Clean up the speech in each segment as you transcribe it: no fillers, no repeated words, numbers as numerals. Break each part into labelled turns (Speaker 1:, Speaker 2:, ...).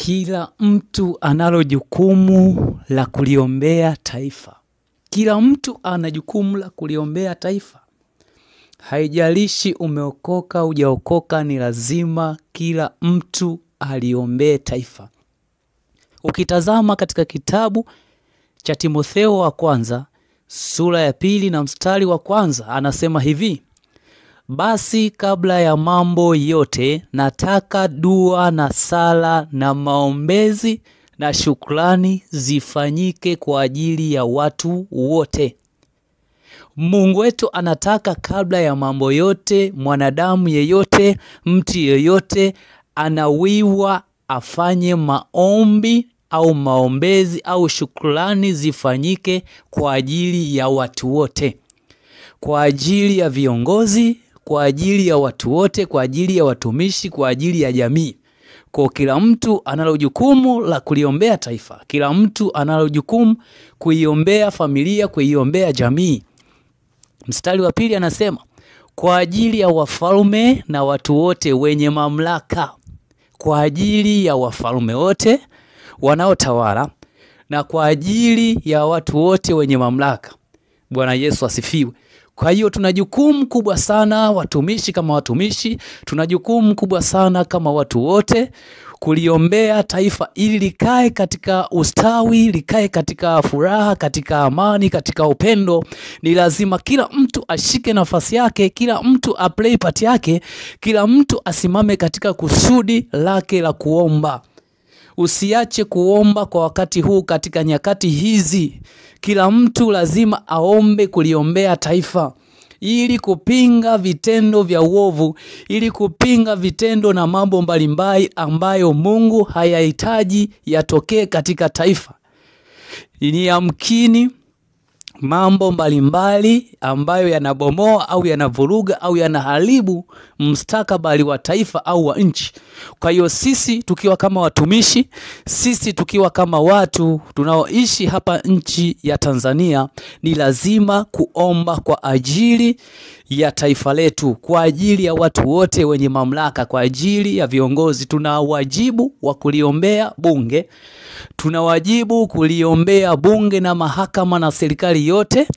Speaker 1: Kila mtu analo jukumu la kuliombea taifa. Kila mtu ana jukumu la kuliombea taifa. Haijalishi umeokoka hujaokoka, ni lazima kila mtu aliombee taifa. Ukitazama katika kitabu cha Timotheo wa kwanza, sura ya 2 na mstari wa 1, anasema hivi: basi kabla ya mambo yote nataka dua na sala na maombezi na shukrani zifanyike kwa ajili ya watu wote. Mungu wetu anataka kabla ya mambo yote, mwanadamu yeyote, mtu yeyote anawiwa afanye maombi au maombezi au shukrani zifanyike kwa ajili ya watu wote. Kwa ajili ya viongozi, kwa ajili ya watu wote, kwa ajili ya watumishi, kwa ajili ya jamii. Kwa kila mtu analo jukumu la kuliombea taifa. Kila mtu analo jukumu kuiombea familia, kuiombea jamii. Mstari wa 2 anasema, kwa ajili ya wafalme na watu wote wenye mamlaka. Kwa ajili ya wafalme wote wanaotawala na kwa ajili ya watu wote wenye mamlaka. Bwana Yesu asifiwe. Kwa hiyo tuna jukumu kubwa sana watumishi kama watumishi, tuna jukumu kubwa sana kama watu wote kuliombea taifa ili likae katika ustawi, likae katika furaha, katika amani, katika upendo. Ni lazima kila mtu ashike nafasi yake, kila mtu aplay part yake, kila mtu asimame katika kusudi lake la kuomba. Usiache kuomba kwa wakati huu, katika nyakati hizi. Kila mtu lazima aombe kuliombea taifa, ili kupinga vitendo vya uovu, ili kupinga vitendo na mambo mbalimbali ambayo Mungu hayahitaji yatokee katika taifa. Ni yamkini mambo mbalimbali ambayo yanabomoa au yanavuruga au yanaharibu mustakabali wa taifa au wa nchi. Kwa hiyo sisi tukiwa kama watumishi, sisi tukiwa kama watu tunaoishi hapa nchi ya Tanzania, ni lazima kuomba kwa ajili ya taifa letu, kwa ajili ya watu wote wenye mamlaka, kwa ajili ya viongozi. Tuna wajibu wa kuliombea bunge, tuna wajibu kuliombea bunge na mahakama na serikali yote.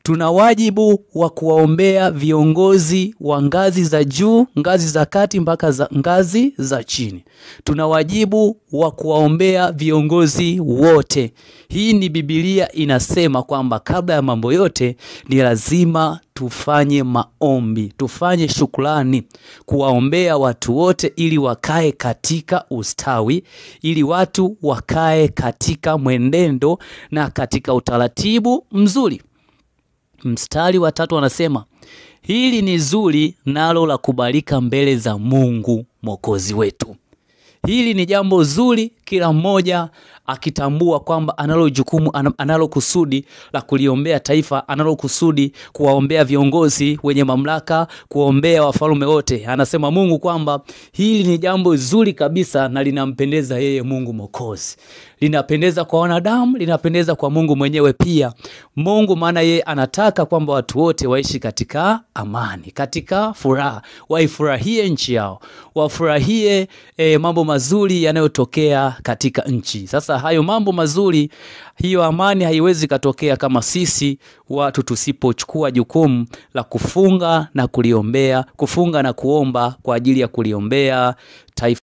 Speaker 1: Tuna wajibu wa kuwaombea viongozi wa ngazi za juu, ngazi za kati mpaka ngazi za chini. Tuna wajibu wa kuwaombea viongozi wote. Hii ni Biblia inasema kwamba kabla ya mambo yote ni lazima tufanye maombi, tufanye shukrani, kuwaombea watu wote ili wakae katika ustawi, ili watu wakae katika mwenendo na katika utaratibu mzuri. Mstari wa 3 anasema, hili ni zuri nalo la kubalika mbele za Mungu Mwokozi wetu. Hili ni jambo zuri, kila mmoja akitambua kwamba analo jukumu, analo kusudi la kuliombea taifa, analo kusudi kuwaombea viongozi wenye mamlaka, kuombea wafalme wote. Anasema Mungu kwamba hili ni jambo zuri kabisa na linampendeza yeye Mungu Mwokozi. Linapendeza kwa wanadamu, linapendeza kwa Mungu mwenyewe pia. Mungu maana yeye anataka kwamba watu wote waishi katika amani, katika furaha, waifurahie nchi yao, wafurahie mambo mazuri yanayotokea katika nchi. Sasa hayo mambo mazuri, hiyo amani haiwezi katokea kama sisi watu tusipochukua jukumu la kufunga na kuliombea, kufunga na kuomba kwa ajili ya kuliombea taifa.